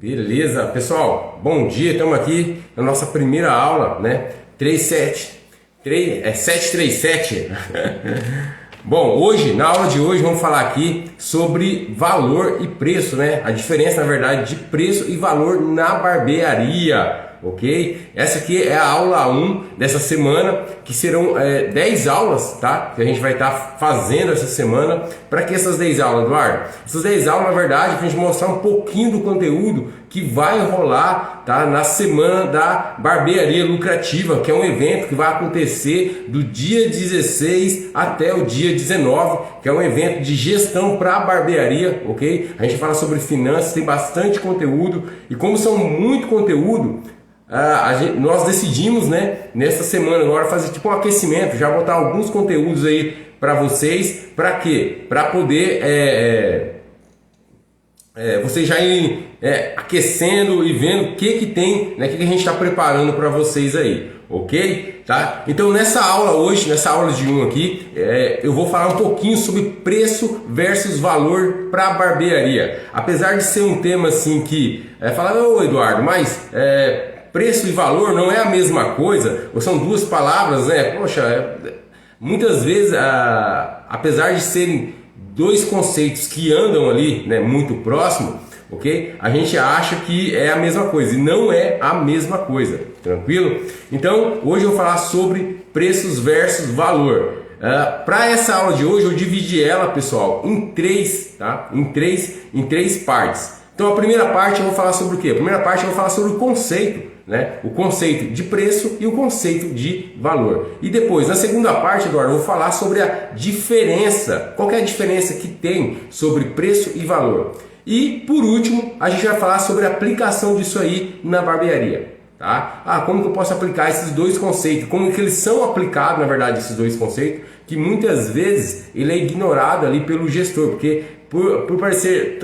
Beleza, pessoal, bom dia, estamos aqui na nossa primeira aula, né? 737. Bom, hoje, na aula de hoje, vamos falar aqui sobre valor e preço, né? A diferença, na verdade, de preço e valor na barbearia, ok? Essa aqui é a aula 1 dessa semana, que serão 10 aulas, tá? Que a gente vai estar fazendo essa semana. Para que essas 10 aulas, Eduardo? Essas 10 aulas, na verdade, para a gente mostrar um pouquinho do conteúdo que vai rolar, tá, na semana da Barbearia Lucrativa, que é um evento que vai acontecer do dia 16 até o dia 19, que é um evento de gestão para barbearia, ok? A gente fala sobre finanças, tem bastante conteúdo, e como são muito conteúdo, nós decidimos, né, nessa semana agora fazer tipo um aquecimento, já botar alguns conteúdos aí para vocês. Para quê? Para poder vocês já irem aquecendo e vendo o que tem, né, o que a gente está preparando para vocês aí, ok? Tá? Então nessa aula hoje, nessa aula de 1 aqui, eu vou falar um pouquinho sobre preço versus valor para barbearia. Apesar de ser um tema assim que falar, ô Eduardo, mas preço e valor não é a mesma coisa, ou são duas palavras, né? Poxa, muitas vezes, apesar de serem dois conceitos que andam ali, né, muito próximo, ok? A gente acha que é a mesma coisa e não é a mesma coisa, tranquilo? Então, hoje eu vou falar sobre preços versus valor. Para essa aula de hoje eu dividi ela, pessoal, em três, tá? Em três partes. Então, a primeira parte eu vou falar sobre o quê? A primeira parte eu vou falar sobre o conceito, né? O conceito de preço e o conceito de valor. E depois, na segunda parte, Eduardo, eu vou falar sobre a diferença. Qual que é a diferença que tem sobre preço e valor? E por último, a gente vai falar sobre a aplicação disso aí na barbearia. Tá? Como que eu posso aplicar esses dois conceitos? Como que eles são aplicados, na verdade, esses dois conceitos? Que muitas vezes ele é ignorado ali pelo gestor, porque por parecer,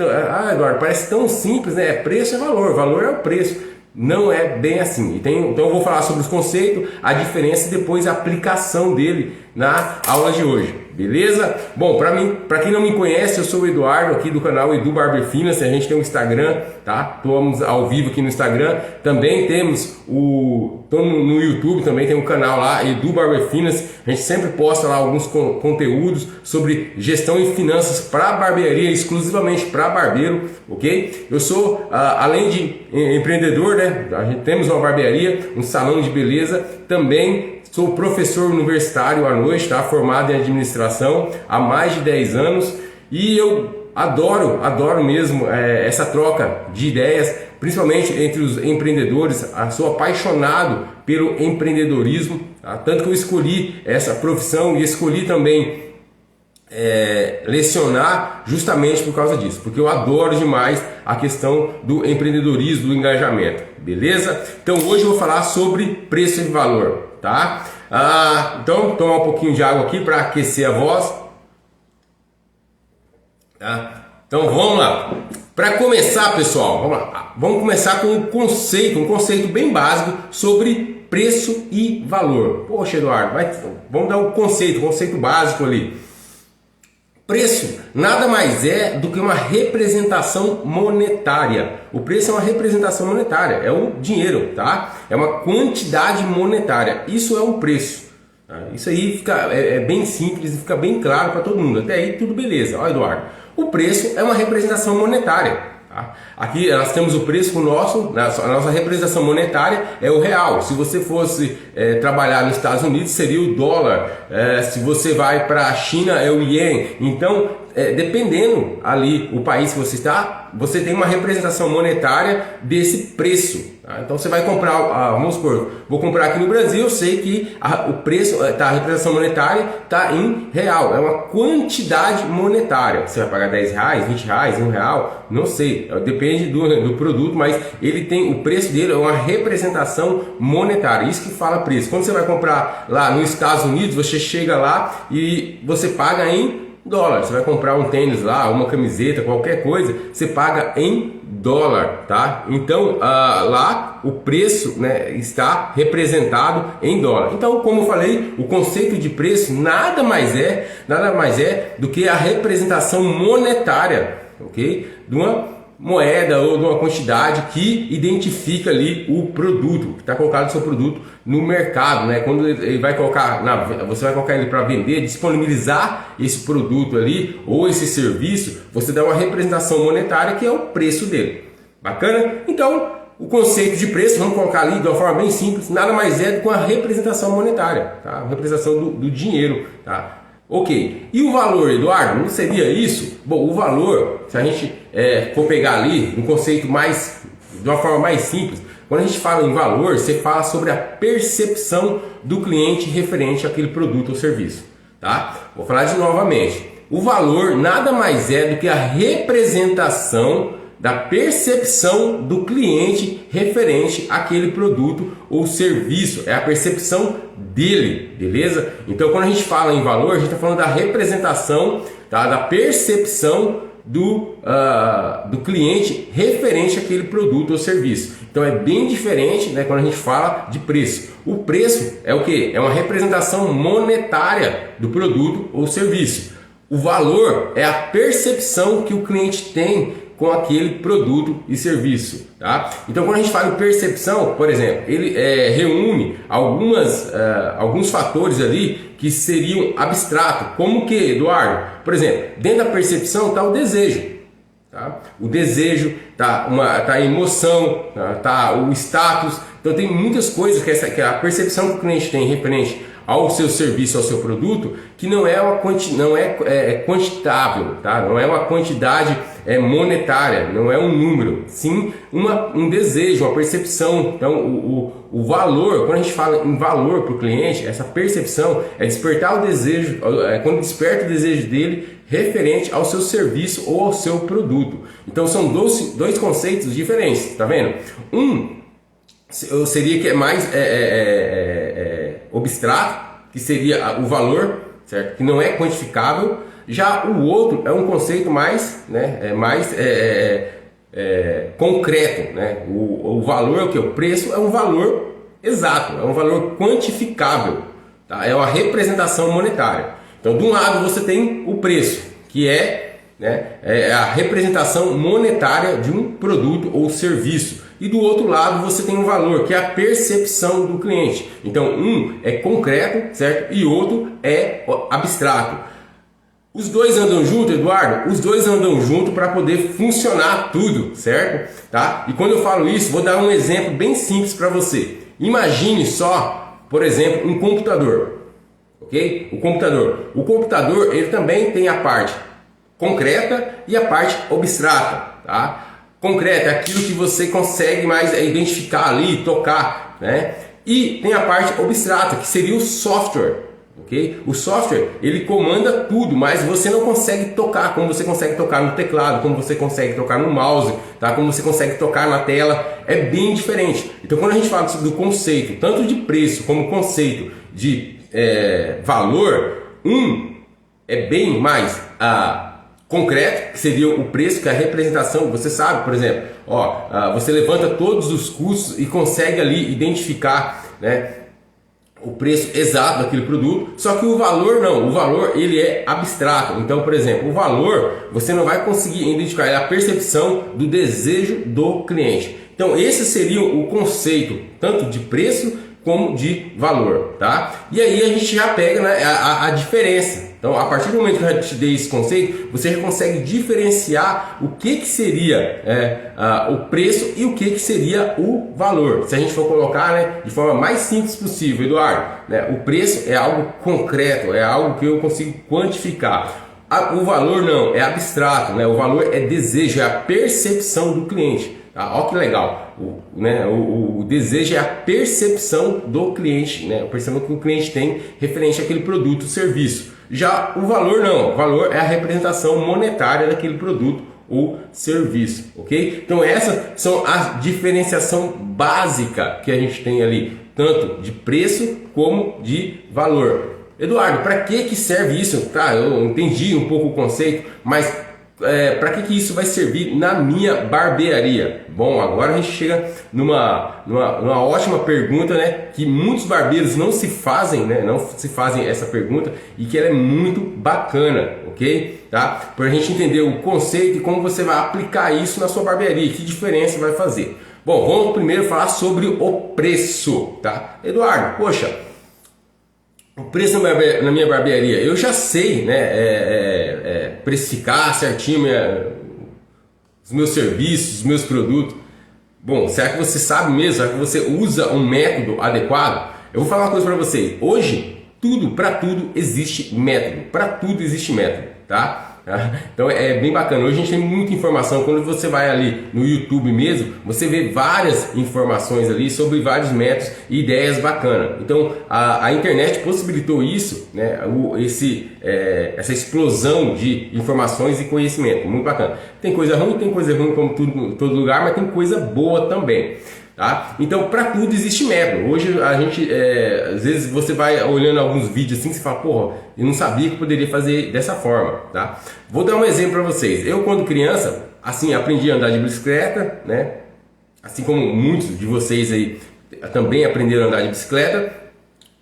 Eduardo, parece tão simples, né? Preço é valor, valor é o preço. Não é bem assim. Então eu vou falar sobre os conceitos, a diferença e depois a aplicação dele na aula de hoje. Beleza? Bom, para quem não me conhece, eu sou o Eduardo aqui do canal Edu Barber Finance. A gente tem um Instagram, tá? Estamos ao vivo aqui no Instagram. Também temos no YouTube, também tem um canal lá, Edu Barber Finance. A gente sempre posta lá alguns conteúdos sobre gestão e finanças para barbearia, exclusivamente para barbeiro, ok? Eu sou, além de empreendedor, né? A gente temos uma barbearia, um salão de beleza, também sou professor universitário à noite, tá? Formado em administração há mais de 10 anos e eu adoro mesmo essa troca de ideias, principalmente entre os empreendedores. Sou apaixonado pelo empreendedorismo, tá? Tanto que eu escolhi essa profissão e escolhi também lecionar justamente por causa disso, porque eu adoro demais a questão do empreendedorismo, do engajamento, beleza? Então hoje eu vou falar sobre preço e valor, tá? Então tomar um pouquinho de água aqui para aquecer a voz, tá? Então vamos lá. Para começar, pessoal, vamos começar com um conceito bem básico sobre preço e valor. Poxa, Eduardo, vamos dar um conceito básico ali. Preço nada mais é do que uma representação monetária. O preço é uma representação monetária, é o dinheiro, tá? É uma quantidade monetária. Isso é um preço. Tá? Isso aí fica bem simples e fica bem claro para todo mundo. Até aí tudo beleza. Ó, Eduardo, o preço é uma representação monetária. Tá? Aqui nós temos o preço com a nossa representação monetária é o real. Se você fosse trabalhar nos Estados Unidos seria o dólar, se você vai para a China é o ien. Então dependendo ali o país que você está, você tem uma representação monetária desse preço. Tá? Então você vai comprar, vamos supor, vou comprar aqui no Brasil, eu sei que o preço, a representação monetária está em real, é uma quantidade monetária. Você vai pagar R$10, R$20, R$1, não sei, depende do produto, mas ele tem, o preço dele é uma representação monetária, isso que fala preço. Quando você vai comprar lá nos Estados Unidos, você chega lá e você paga em dólar. Você vai comprar um tênis lá, uma camiseta, qualquer coisa, você paga em dólar, tá? Então lá o preço, né, está representado em dólar. Então, como eu falei, o conceito de preço nada mais é do que a representação monetária, ok? moeda ou de uma quantidade que identifica ali o produto, que está colocado o seu produto no mercado, né? Quando ele vai colocar, você vai colocar ele para vender, disponibilizar esse produto ali ou esse serviço, você dá uma representação monetária que é o preço dele. Bacana? Então, o conceito de preço, vamos colocar ali de uma forma bem simples, nada mais é do que uma representação monetária, tá? Uma representação do dinheiro, tá? Ok, e o valor, Eduardo, não seria isso? Bom, o valor, se a gente for pegar ali um conceito de uma forma mais simples, quando a gente fala em valor, você fala sobre a percepção do cliente referente àquele produto ou serviço, tá? Vou falar novamente, o valor nada mais é do que a representação da percepção do cliente referente àquele produto ou serviço, é a percepção dele, beleza? Então, quando a gente fala em valor, a gente está falando da representação, tá? Da percepção do cliente referente àquele produto ou serviço. Então, é bem diferente, né, quando a gente fala de preço. O preço é o que? É uma representação monetária do produto ou serviço. O valor é a percepção que o cliente tem com aquele produto e serviço, tá? Então, quando a gente fala em percepção, por exemplo, ele reúne alguns fatores ali que seriam abstratos, como que, Eduardo? Por exemplo, dentro da percepção está o desejo, tá? O desejo, tá a emoção, tá o status. Então, tem muitas coisas que a percepção que o cliente tem referente ao seu serviço, ao seu produto, que não é quantitável, tá? Não é uma quantidade monetária, não é um número, sim um desejo, uma percepção. Então, o valor, quando a gente fala em valor para o cliente, essa percepção é despertar o desejo, quando desperta o desejo dele referente ao seu serviço ou ao seu produto. Então, são dois conceitos diferentes, tá vendo? Seria que é mais abstrato, que seria o valor, certo? Que não é quantificável. Já o outro é um conceito mais, concreto, né? O valor é o que? O preço é um valor exato, é um valor quantificável, tá? É uma representação monetária. Então, de um lado você tem o preço, que é a representação monetária de um produto ou serviço. E do outro lado você tem um valor, que é a percepção do cliente. Então, um é concreto, certo? E outro é abstrato. Os dois andam junto, Eduardo? Os dois andam junto para poder funcionar tudo, certo? Tá? E quando eu falo isso, vou dar um exemplo bem simples para você. Imagine só, por exemplo, um computador. Ok? O computador, ele também tem a parte concreta e a parte abstrata, tá? Concreta é aquilo que você consegue mais identificar ali, tocar, né? E tem a parte abstrata, que seria o software, ok? O software, ele comanda tudo, mas você não consegue tocar, como você consegue tocar no teclado, como você consegue tocar no mouse, tá? Como você consegue tocar na tela, é bem diferente. Então, quando a gente fala do conceito, tanto de preço como conceito de valor, é bem mais concreto, que seria o preço, que é a representação. Você sabe, por exemplo, você levanta todos os custos e consegue ali identificar, né, o preço exato daquele produto. Só que o valor não, o valor ele é abstrato. Então, por exemplo, o valor você não vai conseguir identificar, é a percepção do desejo do cliente. Então, esse seria o conceito tanto de preço como de valor, tá? E aí a gente já pega, né, a diferença. Então, a partir do momento que eu já te dei esse conceito, você já consegue diferenciar o que seria o preço e o que seria o valor. Se a gente for colocar, né, de forma mais simples possível, Eduardo, né, o preço é algo concreto, é algo que eu consigo quantificar. O valor não, é abstrato, né? O valor é desejo, é a percepção do cliente. Tá? Olha que legal, o desejo é a percepção do cliente, né? A percepção que o cliente tem referente àquele produto ou serviço. Já o valor não, o valor é a representação monetária daquele produto ou serviço, ok? Então essa são a diferenciação básica que a gente tem ali, tanto de preço como de valor. Eduardo, para que serve isso? Tá, eu entendi um pouco o conceito, mas para que isso vai servir na minha barbearia? Bom, agora a gente chega numa ótima pergunta, né? Que muitos barbeiros não se fazem, né? Não se fazem essa pergunta e que ela é muito bacana, ok? Tá? Para a gente entender o conceito e como você vai aplicar isso na sua barbearia, que diferença vai fazer. Bom, vamos primeiro falar sobre o preço, tá? Eduardo, poxa, o preço na minha barbearia, eu já sei, né, precificar certinho os meus serviços, os meus produtos. Bom, será que você sabe mesmo? Será que você usa um método adequado? Eu vou falar uma coisa para vocês. Hoje, para tudo existe método. Para tudo existe método, tá? Então é bem bacana. Hoje a gente tem muita informação. Quando você vai ali no YouTube mesmo, você vê várias informações ali sobre vários métodos e ideias bacanas. Então a internet possibilitou isso, né? Essa explosão de informações e conhecimento. Muito bacana. Tem coisa ruim como tudo, todo lugar, mas tem coisa boa também. Tá? Então, para tudo existe método. Hoje a gente, às vezes você vai olhando alguns vídeos assim, você fala, porra, eu não sabia que poderia fazer dessa forma, tá? Vou dar um exemplo para vocês. Eu, quando criança, assim, aprendi a andar de bicicleta, né? Assim como muitos de vocês aí também aprenderam a andar de bicicleta.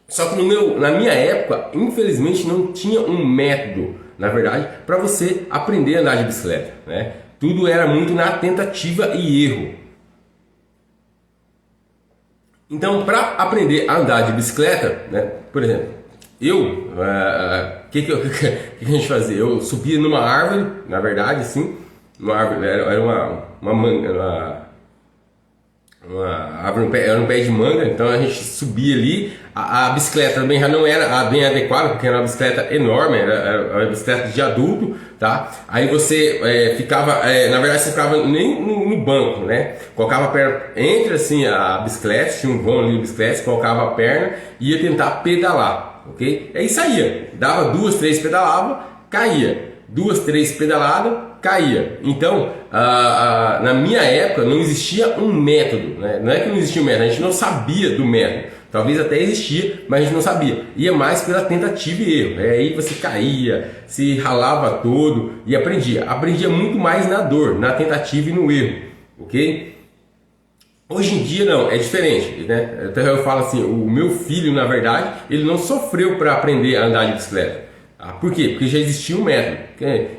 Só que na minha época, infelizmente, não tinha um método, na verdade, para você aprender a andar de bicicleta, né? Tudo era muito na tentativa e erro. Então, para aprender a andar de bicicleta, né, por exemplo, o que a gente fazia? Eu subia numa árvore, na verdade, assim, uma árvore, era uma manga, uma árvore, era um pé de manga, então a gente subia ali. A bicicleta também já não era bem adequada, porque era uma bicicleta enorme, era uma bicicleta de adulto, tá? Aí você ficava, na verdade você ficava nem no banco, né? Colocava a perna entre assim a bicicleta, tinha um vão ali de bicicleta, colocava a perna e ia tentar pedalar, ok? Aí saía, dava 2, 3 pedalava, caía, 2, 3 pedalada, caía. Então, na minha época não existia um método, né? Não é que não existia um método, a gente não sabia do método. Talvez até existia, mas a gente não sabia. Ia mais pela tentativa e erro. Aí você caía, se ralava todo e aprendia. Aprendia muito mais na dor, na tentativa e no erro, ok? Hoje em dia não, é diferente, né? Então eu falo assim, o meu filho, na verdade, ele não sofreu para aprender a andar de bicicleta. Por quê? Porque já existia um método.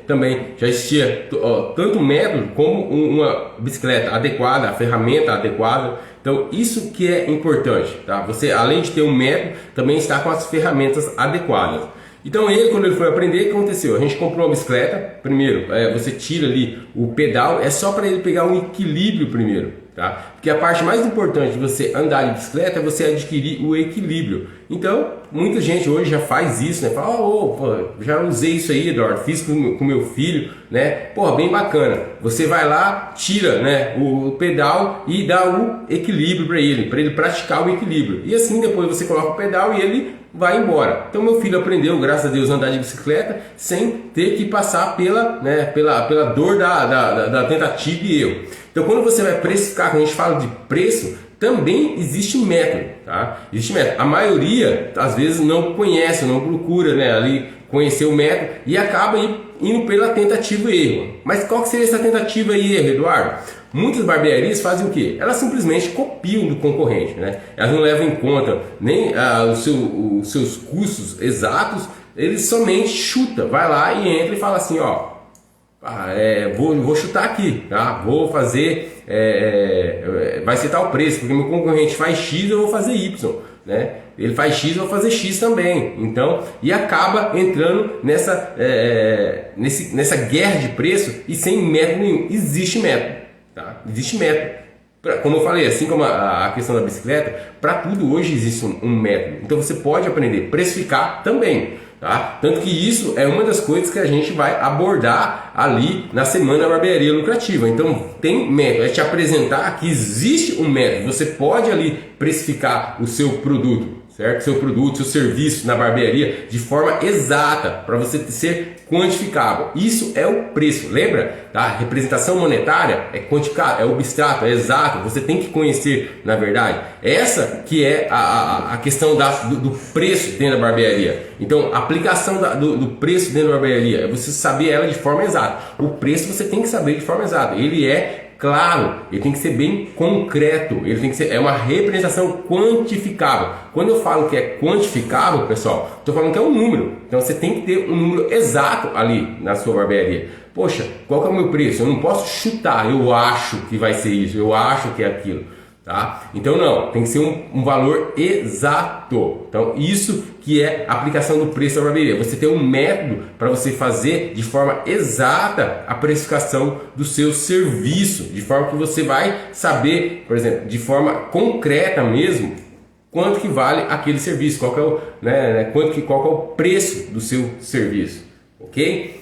Também já existia tanto um método como uma bicicleta adequada, a ferramenta adequada. Então isso que é importante, tá? Você, além de ter um método, também está com as ferramentas adequadas. Então quando ele foi aprender, o que aconteceu? A gente comprou uma bicicleta. Primeiro, você tira ali o pedal, é só para ele pegar um equilíbrio primeiro, tá? Porque a parte mais importante de você andar de bicicleta é você adquirir o equilíbrio. Então, muita gente hoje já faz isso, né? Fala, pô, já usei isso aí, Eduardo, fiz com meu filho, né? Porra, bem bacana. Você vai lá, tira, né, o pedal e dá o equilíbrio para ele praticar o equilíbrio. E assim depois você coloca o pedal e ele vai embora. Então meu filho aprendeu, graças a Deus, a andar de bicicleta sem ter que passar pela dor da tentativa e erro. Então quando você vai precificar, quando a gente fala de preço, também existe método, tá? Existe método. A maioria, às vezes, não conhece, não procura, né, ali conhecer o método e acaba indo pela tentativa e erro. Mas qual que seria essa tentativa e erro, Eduardo? Muitas barbearias fazem o quê? Elas simplesmente copiam do concorrente, né? Elas não levam em conta nem os seus custos exatos, eles somente chutam, vai lá e entra e fala assim, ó, vou chutar aqui, tá? Vou fazer, vai ser tal preço, porque meu concorrente faz X, eu vou fazer Y, né? Ele faz X, eu vou fazer X também. Então, e acaba entrando nessa guerra de preço e sem método nenhum. Existe método, tá? Existe método. Como eu falei, assim como a questão da bicicleta, para tudo hoje existe um método. Então você pode aprender a precificar também, tá? Tanto que isso é uma das coisas que a gente vai abordar ali na Semana da Barbearia Lucrativa. Então tem método, é te apresentar que existe um método. Você pode ali precificar o seu produto, certo? Seu produto, seu serviço na barbearia de forma exata, para você ser quantificável. Isso é o preço, lembra? Tá? Representação monetária é quantificável, é abstrato, é exato, você tem que conhecer, na verdade. Essa que é a questão do preço dentro da barbearia. Então, a aplicação do preço dentro da barbearia é você saber ela de forma exata. O preço você tem que saber de forma exata. Ele é claro, ele tem que ser bem concreto, ele tem que ser, é uma representação quantificável. Quando eu falo que é quantificável, pessoal, estou falando que é um número. Então você tem que ter um número exato ali na sua barbearia. Poxa, qual que é o meu preço? Eu não posso chutar, eu acho que vai ser isso, eu acho que é aquilo. Tá? Então não, tem que ser um valor exato. Então isso que é a aplicação do preço da barbearia. Você tem um método para você fazer de forma exata a precificação do seu serviço, de forma que você vai saber, por exemplo, de forma concreta mesmo, quanto que vale aquele serviço, qual que é o, qual que é o preço do seu serviço, ok?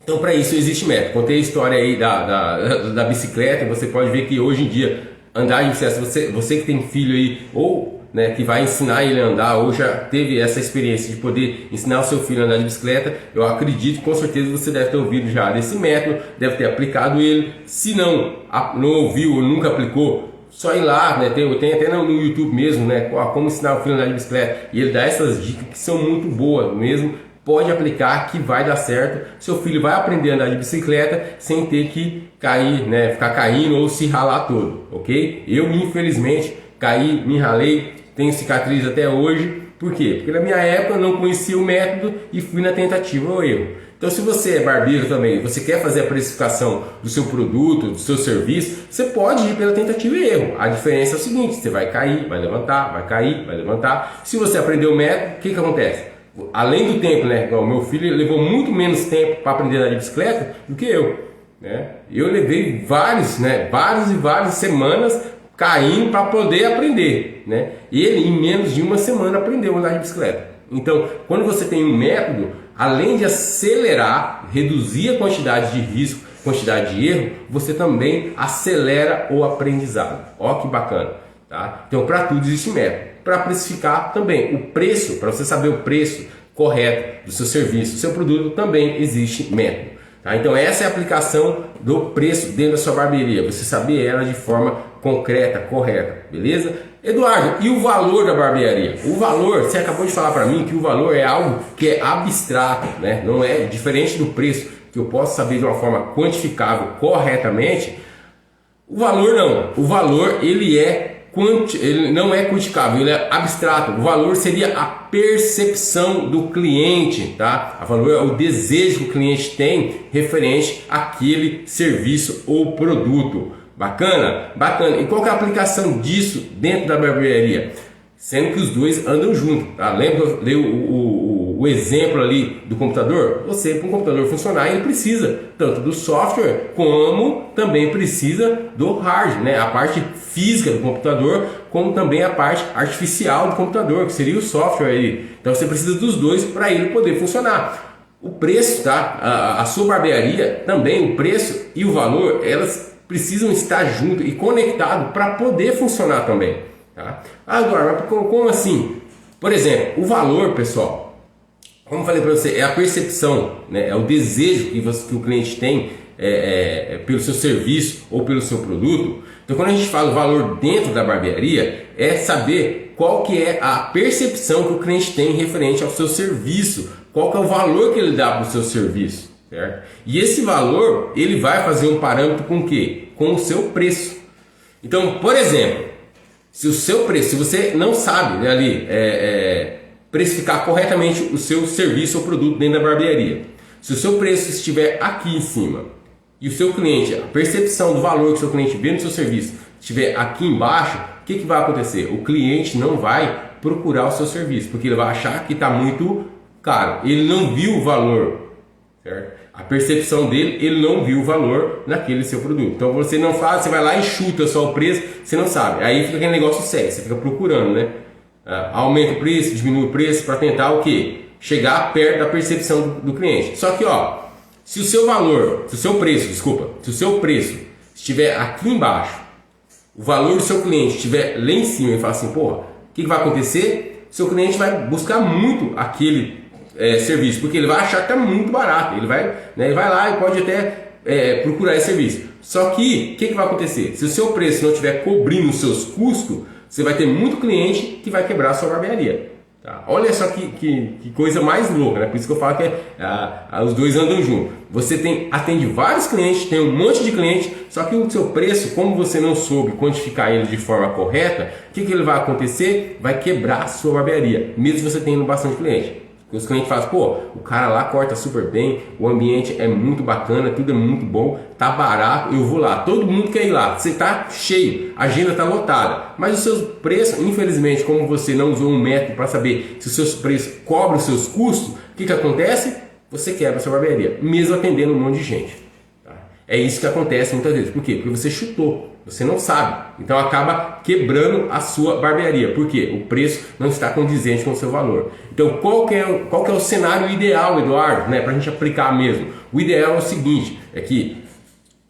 Então para isso existe método. Contei a história aí da bicicleta, você pode ver que hoje em dia andar de bicicleta, você que tem filho aí, ou que vai ensinar ele a andar, ou já teve essa experiência de poder ensinar o seu filho a andar de bicicleta, eu acredito que com certeza você deve ter ouvido já desse método, deve ter aplicado ele. Se não ouviu ou nunca aplicou, só ir lá, tem até no YouTube mesmo, como ensinar o filho a andar de bicicleta, e ele dá essas dicas que são muito boas mesmo. Pode aplicar que vai dar certo. Seu filho vai aprender a andar de bicicleta sem ter que cair, ficar caindo ou se ralar todo, ok? Eu, infelizmente, caí, me ralei, tenho cicatriz até hoje. Por quê? Porque na minha época eu não conhecia o método e fui na tentativa ou erro. Então, se você é barbeiro também, você quer fazer a precificação do seu produto, do seu serviço, você pode ir pela tentativa e erro. A diferença é o seguinte: você vai cair, vai levantar, vai cair, vai levantar. Se você aprender o método, o que acontece? Além do tempo, o meu filho levou muito menos tempo para aprender a andar de bicicleta do que eu. Eu levei várias semanas caindo para poder aprender. Ele, em menos de uma semana, aprendeu a andar de bicicleta. Então, quando você tem um método, além de acelerar, reduzir a quantidade de risco, quantidade de erro, você também acelera o aprendizado. Ó que bacana. Tá? Então, para tudo existe método. Para precificar também, o preço, para você saber o preço correto do seu serviço, do seu produto, também existe método. Tá? Então essa é a aplicação do preço dentro da sua barbearia, você saber ela de forma concreta, correta, beleza? Eduardo, e o valor da barbearia? O valor, você acabou de falar para mim que o valor é algo que é abstrato, não é diferente do preço, que eu posso saber de uma forma quantificável corretamente. O valor não, o valor ele não é quantificável, ele é abstrato. O valor seria a percepção do cliente, tá? O valor é o desejo que o cliente tem referente àquele serviço ou produto. Bacana? Bacana. E qual que é a aplicação disso dentro da barbearia? Sendo que os dois andam juntos, tá? Lembra que eu o exemplo ali do computador? Você, para um computador funcionar, ele precisa tanto do software como também precisa do hardware, a parte física do computador, como também a parte artificial do computador, que seria o software aí. Então você precisa dos dois para ele poder funcionar. O preço, tá? A sua barbearia também, o preço e o valor, elas precisam estar juntos e conectados para poder funcionar também. Tá? Agora, mas como assim? Por exemplo, o valor, pessoal, como eu falei para você, é a percepção, é o desejo que o cliente tem pelo seu serviço ou pelo seu produto. Então, quando a gente fala o valor dentro da barbearia, é saber qual que é a percepção que o cliente tem referente ao seu serviço, qual que é o valor que ele dá para o seu serviço, certo? E esse valor, ele vai fazer um parâmetro com o quê? Com o seu preço. Então, por exemplo, se o seu preço, se você não sabe precificar corretamente o seu serviço ou produto dentro da barbearia, se o seu preço estiver aqui em cima e o seu cliente, a percepção do valor que o seu cliente vê no seu serviço estiver aqui embaixo, o que vai acontecer? O cliente não vai procurar o seu serviço, porque ele vai achar que está muito caro, ele não viu o valor, certo? A percepção dele, ele não viu o valor naquele seu produto. Então você não faz, você vai lá e chuta só o preço, você não sabe. Aí fica aquele negócio sério, você fica procurando, aumenta o preço, diminui o preço para tentar o quê? Chegar perto da percepção do cliente. Só que se o seu preço estiver aqui embaixo, o valor do seu cliente estiver lá em cima e falar assim, porra, o que vai acontecer? seu cliente vai buscar muito aquele serviço, porque ele vai achar que está muito barato, ele vai lá e pode até procurar esse serviço. Só que, o que vai acontecer? Se o seu preço não estiver cobrindo os seus custos, você vai ter muito cliente que vai quebrar a sua barbearia. Tá? Olha só que coisa mais louca, né? Por isso que eu falo que os dois andam juntos. Você atende vários clientes, tem um monte de cliente, só que o seu preço, como você não soube quantificar ele de forma correta, o que ele vai acontecer? Vai quebrar a sua barbearia, mesmo você tendo bastante cliente. Os clientes falam, pô, o cara lá corta super bem, o ambiente é muito bacana, tudo é muito bom, tá barato, eu vou lá, todo mundo quer ir lá, você tá cheio, a agenda tá lotada, mas os seus preços, infelizmente, como você não usou um método para saber se os seus preços cobrem os seus custos, o que acontece? Você quebra a sua barbearia, mesmo atendendo um monte de gente. Tá? É isso que acontece muitas vezes. Por quê? Porque você chutou. Você não sabe, então acaba quebrando a sua barbearia. Por quê? O preço não está condizente com o seu valor. Então qual que é o cenário ideal, Eduardo, né, para a gente aplicar mesmo? O ideal é o seguinte, é que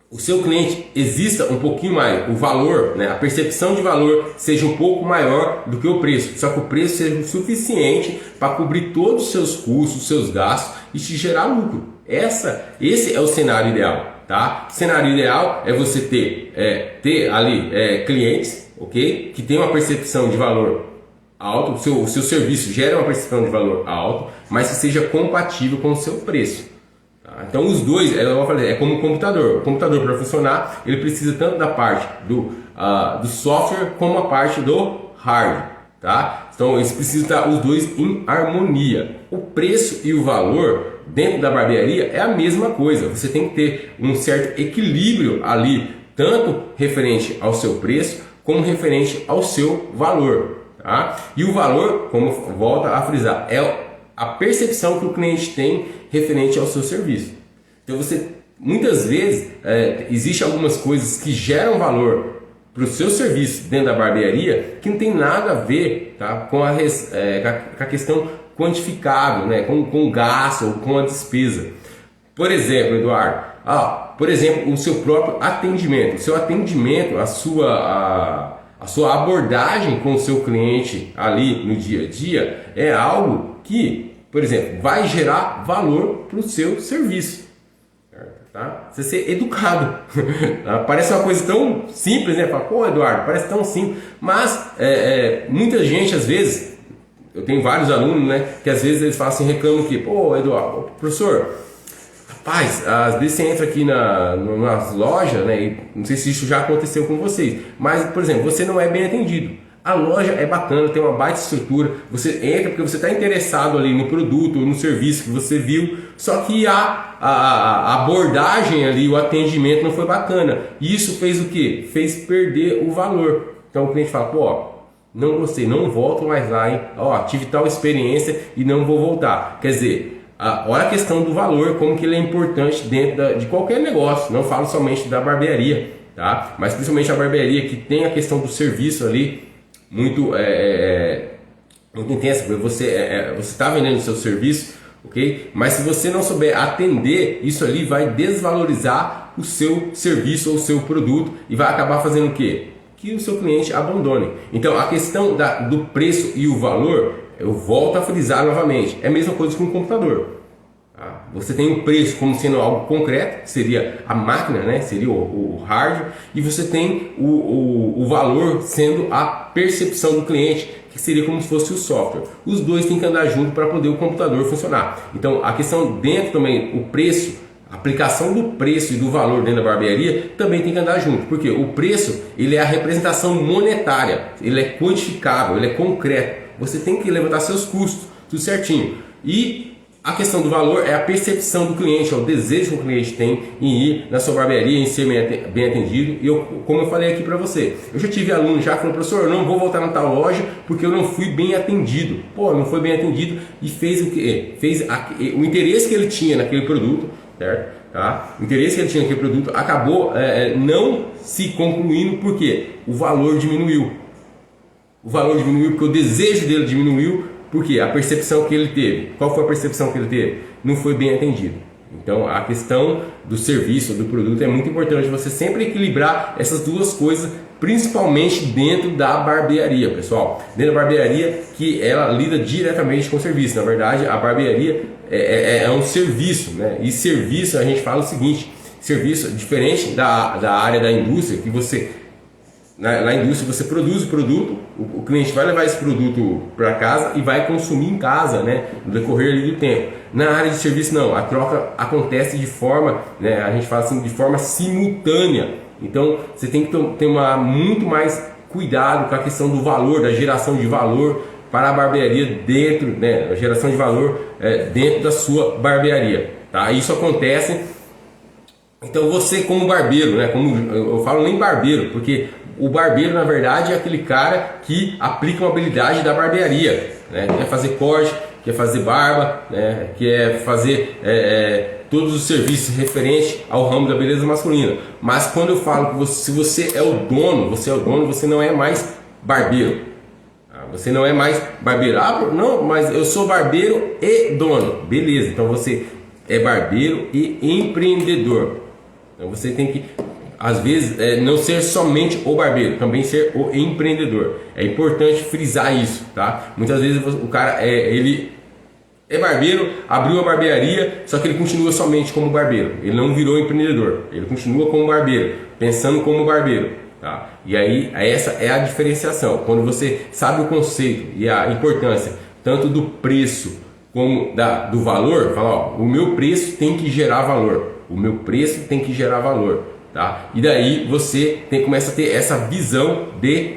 o seu cliente exista um pouquinho mais, o valor, né, a percepção de valor seja um pouco maior do que o preço, só que o preço seja o suficiente para cobrir todos os seus custos, os seus gastos e te gerar lucro. Esse é o cenário ideal. Tá? O cenário ideal é você ter ali clientes, ok? Que tem uma percepção de valor alto, o seu serviço gera uma percepção de valor alto, mas que seja compatível com o seu preço. Tá? Então os dois, é como um computador. O computador, para funcionar, ele precisa tanto da parte do software como a parte do hardware. Tá? Então eles precisam estar os dois em harmonia. O preço e o valor dentro da barbearia é a mesma coisa. Você tem que ter um certo equilíbrio ali, tanto referente ao seu preço como referente ao seu valor. Tá? E o valor, como volta a frisar, é a percepção que o cliente tem referente ao seu serviço. Então muitas vezes existe algumas coisas que geram valor para o seu serviço dentro da barbearia que não tem nada a ver, tá, com a questão quantificável, né, com o gasto ou com a despesa. Por exemplo, Eduardo, o seu próprio atendimento, o seu atendimento, a sua abordagem com o seu cliente ali no dia a dia é algo que, por exemplo, vai gerar valor para o seu serviço. Tá? Você ser educado. Tá? Parece uma coisa tão simples, né? Fala, pô, Eduardo, parece tão simples, mas muita gente às vezes, eu tenho vários alunos, né, que às vezes eles falam assim, reclamam que, pô, Eduardo, professor, rapaz, às vezes você entra aqui nas lojas, né, e não sei se isso já aconteceu com vocês, mas, por exemplo, você não é bem atendido. A loja é bacana, tem uma baita estrutura, você entra porque você está interessado ali no produto ou no serviço que você viu, só que a abordagem ali, o atendimento não foi bacana. E isso fez o quê? Fez perder o valor. Então o cliente fala, pô, não gostei, não volto mais lá, hein? Tive tal experiência e não vou voltar. Quer dizer, olha a questão do valor, como que ele é importante dentro de qualquer negócio, não falo somente da barbearia, tá? Mas principalmente a barbearia que tem a questão do serviço ali, muito intensa, porque você está vendendo o seu serviço, ok? Mas se você não souber atender, isso ali vai desvalorizar o seu serviço ou o seu produto e vai acabar fazendo o quê? Que o seu cliente abandone. Então a questão do preço e o valor, eu volto a frisar novamente, é a mesma coisa com o computador. Você tem o preço como sendo algo concreto, que seria a máquina, né? Seria o hardware, e você tem o valor sendo a percepção do cliente, que seria como se fosse o software. Os dois têm que andar junto para poder o computador funcionar. Então a questão dentro também, o preço, a aplicação do preço e do valor dentro da barbearia também tem que andar junto, porque o preço ele é a representação monetária, ele é quantificável, ele é concreto. Você tem que levantar seus custos, tudo certinho. E a questão do valor é a percepção do cliente, é o desejo que o cliente tem em ir na sua barbearia, em ser bem atendido. E como eu falei aqui para você, eu já tive aluno já falando, professor, eu não vou voltar na tal loja porque eu não fui bem atendido. Pô, não foi bem atendido e fez o que? Fez o interesse que ele tinha naquele produto, certo? Tá? O interesse que ele tinha naquele produto acabou não se concluindo porque o valor diminuiu. O valor diminuiu porque o desejo dele diminuiu. Porque a percepção que ele teve, qual foi a percepção que ele teve? Não foi bem atendido. Então a questão do serviço, do produto é muito importante você sempre equilibrar essas duas coisas, principalmente dentro da barbearia, pessoal. Dentro da barbearia, que ela lida diretamente com o serviço. Na verdade, a barbearia é um serviço, né? E serviço, a gente fala o seguinte: serviço diferente da área da indústria, que você na indústria você produz o produto, o cliente vai levar esse produto para casa e vai consumir em casa, né, no decorrer ali do tempo. Na área de serviço não, a troca acontece de forma, né, a gente fala assim, de forma simultânea. Então você tem que ter muito mais cuidado com a questão do valor, da geração de valor para a barbearia dentro, né, a geração de valor dentro da sua barbearia, tá? Isso acontece. Então você como barbeiro, né, como eu falo nem barbeiro, porque o barbeiro na verdade é aquele cara que aplica uma habilidade da barbearia, né, quer fazer corte, quer fazer barba, né, quer fazer todos os serviços referentes ao ramo da beleza masculina. Mas quando eu falo que você, se você é o dono, você não é mais barbeiro. Você não é mais barbeiro. Ah, não, mas eu sou barbeiro e dono. Beleza, então você é barbeiro e empreendedor. Então você tem que, às vezes, não ser somente o barbeiro, também ser o empreendedor. É importante frisar isso, tá? Muitas vezes o cara ele é barbeiro, abriu uma barbearia, só que ele continua somente como barbeiro. Ele não virou empreendedor, ele continua como barbeiro, pensando como barbeiro, tá? E aí essa é a diferenciação. Quando você sabe o conceito e a importância tanto do preço como do valor, fala, ó, o meu preço tem que gerar valor. O meu preço tem que gerar valor, tá? E daí você começa a ter essa visão de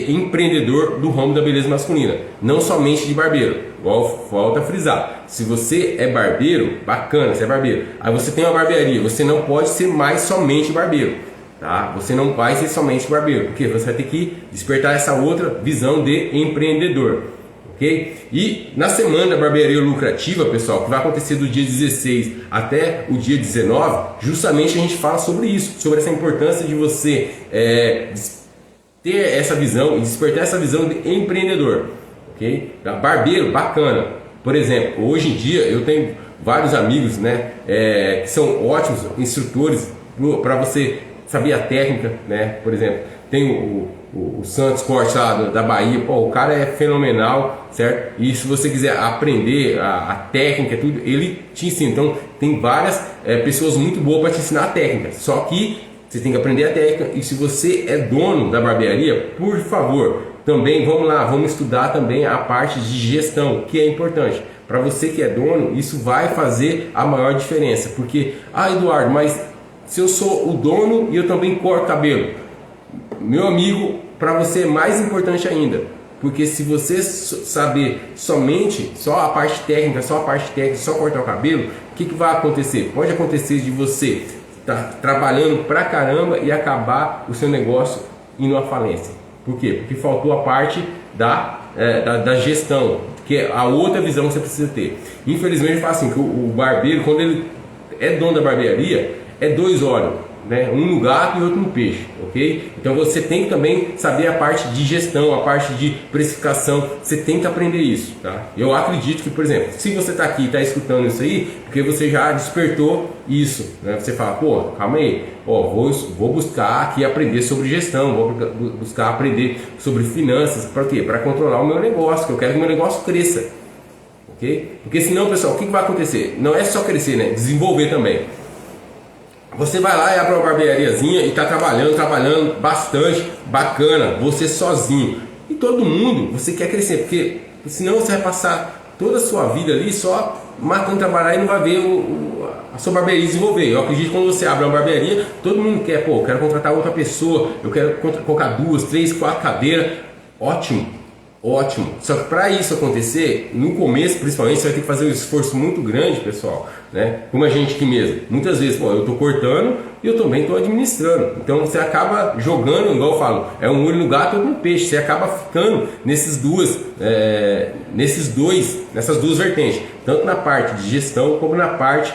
empreendedor do ramo da beleza masculina, não somente de barbeiro. Igual volta a frisar, se você é barbeiro, bacana, você é barbeiro, aí você tem uma barbearia, você não pode ser mais somente barbeiro, tá? Você não vai ser somente barbeiro, porque você vai ter que despertar essa outra visão de empreendedor. Okay? E na semana da barbearia lucrativa, pessoal, que vai acontecer do dia 16 até o dia 19, justamente a gente fala sobre isso, sobre essa importância de você ter essa visão e despertar essa visão de empreendedor. Okay? Barbeiro, bacana. Por exemplo, hoje em dia eu tenho vários amigos, né, que são ótimos instrutores para você saber a técnica, né? Por exemplo, tem o Santos Corte lá da Bahia, pô, o cara é fenomenal, certo? E se você quiser aprender a técnica, tudo, ele te ensina. Então tem várias pessoas muito boas para te ensinar a técnica, só que você tem que aprender a técnica. E se você é dono da barbearia, por favor, também vamos estudar também a parte de gestão, que é importante. Para você que é dono, isso vai fazer a maior diferença. Porque, Eduardo, mas se eu sou o dono e eu também corto cabelo, meu amigo, para você é mais importante ainda, porque se você saber só a parte técnica, só cortar o cabelo, o que vai acontecer? Pode acontecer de você estar trabalhando pra caramba e acabar o seu negócio indo à falência. Por quê? Porque faltou a parte da gestão, que é a outra visão que você precisa ter. Infelizmente, fala assim, que o barbeiro, quando ele é dono da barbearia, é dois olhos, né? Um no gato e outro no peixe, ok? Então você tem que também saber a parte de gestão, a parte de precificação, você tem que aprender isso, tá? Eu acredito que, por exemplo, se você está aqui e está escutando isso aí, porque você já despertou isso, né? Você fala, pô, calma aí, vou buscar aqui aprender sobre gestão, vou buscar aprender sobre finanças, para quê? Para controlar o meu negócio, que eu quero que o meu negócio cresça, ok? Porque senão, pessoal, o que vai acontecer? Não é só crescer, né? Desenvolver também. Você vai lá e abre uma barbeariazinha e está trabalhando bastante, bacana, você sozinho. E todo mundo, você quer crescer, porque senão você vai passar toda a sua vida ali só matando trabalhar e não vai ver a sua barbearia desenvolver. Eu acredito que quando você abre uma barbearia, todo mundo quer, eu quero contratar outra pessoa, eu quero colocar 2, 3, 4 cadeiras. Ótimo. Só que para isso acontecer, no começo principalmente, você vai ter que fazer um esforço muito grande, pessoal, né? Como a gente aqui mesmo. Muitas vezes, eu estou cortando e eu também estou administrando. Então você acaba jogando, igual eu falo, é um olho no gato e outro no peixe. Você acaba ficando nessas duas vertentes, tanto na parte de gestão como na parte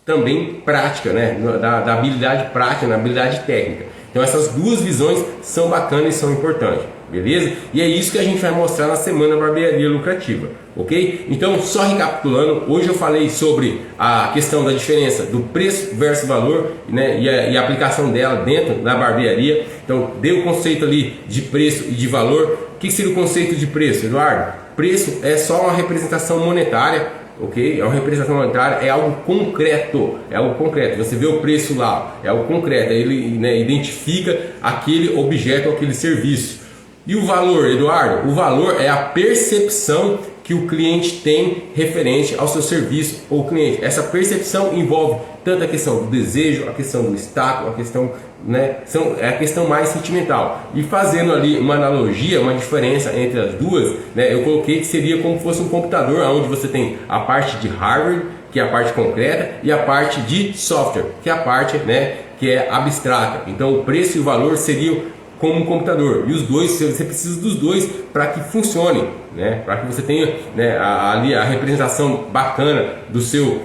também prática, né? Da habilidade prática, na habilidade técnica. Então essas duas visões são bacanas e são importantes, beleza? E é isso que a gente vai mostrar na semana Barbearia Lucrativa, ok? Então, só recapitulando, hoje eu falei sobre a questão da diferença do preço versus valor, né, e a aplicação dela dentro da barbearia. Então, dei o conceito ali de preço e de valor. O que seria o conceito de preço, Eduardo? Preço é só uma representação monetária, ok? É uma representação monetária, é algo concreto, é algo concreto. Você vê o preço lá, é algo concreto, ele, né, identifica aquele objeto, aquele serviço. E o valor, Eduardo? O valor é a percepção que o cliente tem referente ao seu serviço ou cliente. Essa percepção envolve tanto a questão do desejo, a questão do status, a questão, né, é a questão mais sentimental. E fazendo ali uma analogia, uma diferença entre as duas, né, eu coloquei que seria como se fosse um computador, onde você tem a parte de hardware, que é a parte concreta, e a parte de software, que é a parte, né, que é abstrata. Então o preço e o valor seriam como um computador, e os dois, você precisa dos dois para que funcione, né? Para que você tenha, né, ali a representação bacana do seu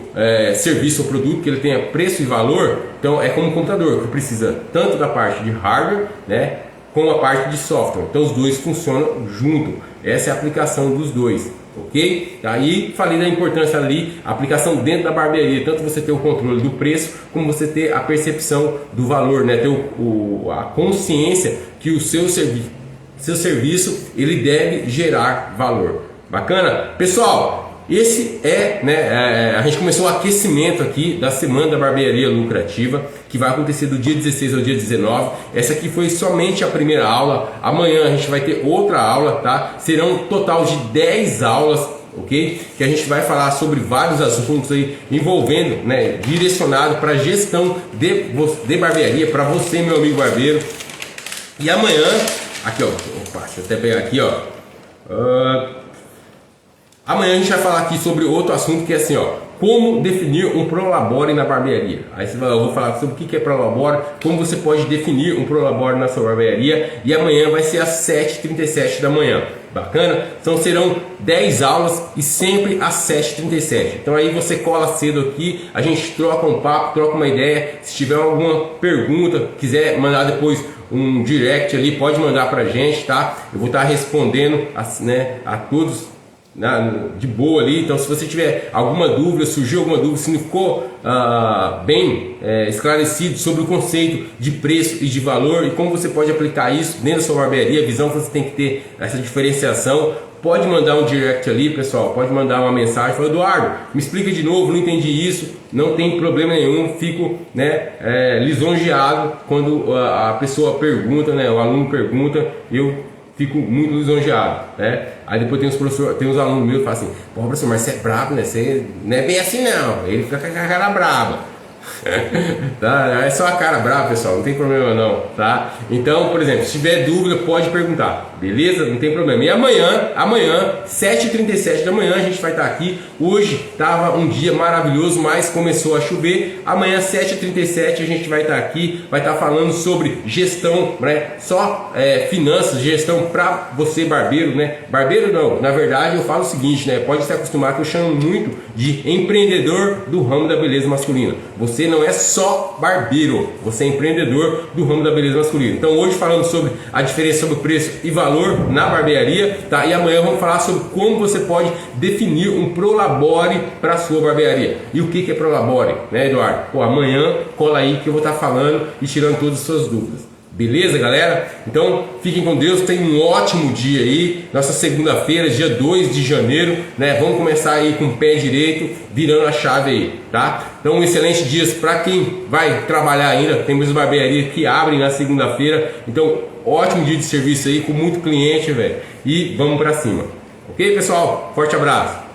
serviço ou produto, que ele tenha preço e valor. Então é como um computador que precisa tanto da parte de hardware, né, com a parte de software. Então os dois funcionam junto. Essa é a aplicação dos dois, ok? Aí falei da importância ali, a aplicação dentro da barbearia, tanto você ter o controle do preço, como você ter a percepção do valor, né? Ter a consciência que o seu serviço ele deve gerar valor. Bacana? Pessoal, esse né, a gente começou o aquecimento aqui da semana da barbearia lucrativa, que vai acontecer do dia 16 ao dia 19. Essa aqui foi somente a primeira aula. Amanhã a gente vai ter outra aula, tá? Serão um total de 10 aulas, ok? Que a gente vai falar sobre vários assuntos aí envolvendo, né, direcionado para gestão de barbearia, para você, meu amigo barbeiro. E amanhã, aqui ó, opa, deixa eu até pegar aqui, ó. Amanhã a gente vai falar aqui sobre outro assunto que é assim, ó, como definir um prolabore na barbearia. Aí eu vou falar sobre o que é prolabore, como você pode definir um prolabore na sua barbearia, e amanhã vai ser às 7h37 da manhã. Bacana? Então serão 10 aulas e sempre às 7h37. Então aí você cola cedo aqui, a gente troca um papo, troca uma ideia. Se tiver alguma pergunta, quiser mandar depois um direct ali, pode mandar pra gente, tá? Eu vou estar respondendo a todos de boa ali. Então se você tiver alguma dúvida, surgiu alguma dúvida, se não ficou bem esclarecido sobre o conceito de preço e de valor e como você pode aplicar isso dentro da sua barbearia, a visão que você tem que ter essa diferenciação, pode mandar um direct ali, pessoal, pode mandar uma mensagem, fala: Eduardo, me explica de novo, não entendi isso. Não tem problema nenhum, fico, né, lisonjeado quando a pessoa pergunta, né, o aluno pergunta, eu fico muito lisonjeado, né? Aí depois tem os professores, tem os alunos meus que falam assim: pô, professor, mas você é brabo, né? Você não é bem assim não. Ele fica com a cara braba. Tá? É só a cara brava, pessoal, não tem problema não, tá? Então, por exemplo, se tiver dúvida, pode perguntar, beleza? Não tem problema. E amanhã 7h37 da manhã a gente vai estar aqui. Hoje estava um dia maravilhoso, mas começou a chover. Amanhã 7h37 a gente vai estar aqui, vai estar falando sobre gestão, né? Só finanças, gestão para você barbeiro, né? Barbeiro não, na verdade eu falo o seguinte, né? Pode se acostumar que eu chamo muito de empreendedor do ramo da beleza masculina. Você não é só barbeiro, você é empreendedor do ramo da beleza masculina. Então hoje falando sobre a diferença sobre preço e valor na barbearia, tá? E amanhã vamos falar sobre como você pode definir um prolabore para a sua barbearia. E o que é prolabore, né, Eduardo? Pô, amanhã cola aí que eu vou estar falando e tirando todas as suas dúvidas. Beleza, galera? Então fiquem com Deus, tenham um ótimo dia aí. Nossa segunda-feira, dia 2 de janeiro, né? Vamos começar aí com o pé direito, virando a chave aí, tá? Então um excelente dia para quem vai trabalhar ainda. Tem muitas barbearias que abrem na segunda-feira. Então ótimo dia de serviço aí, com muito cliente, velho. E vamos para cima. Ok, pessoal? Forte abraço.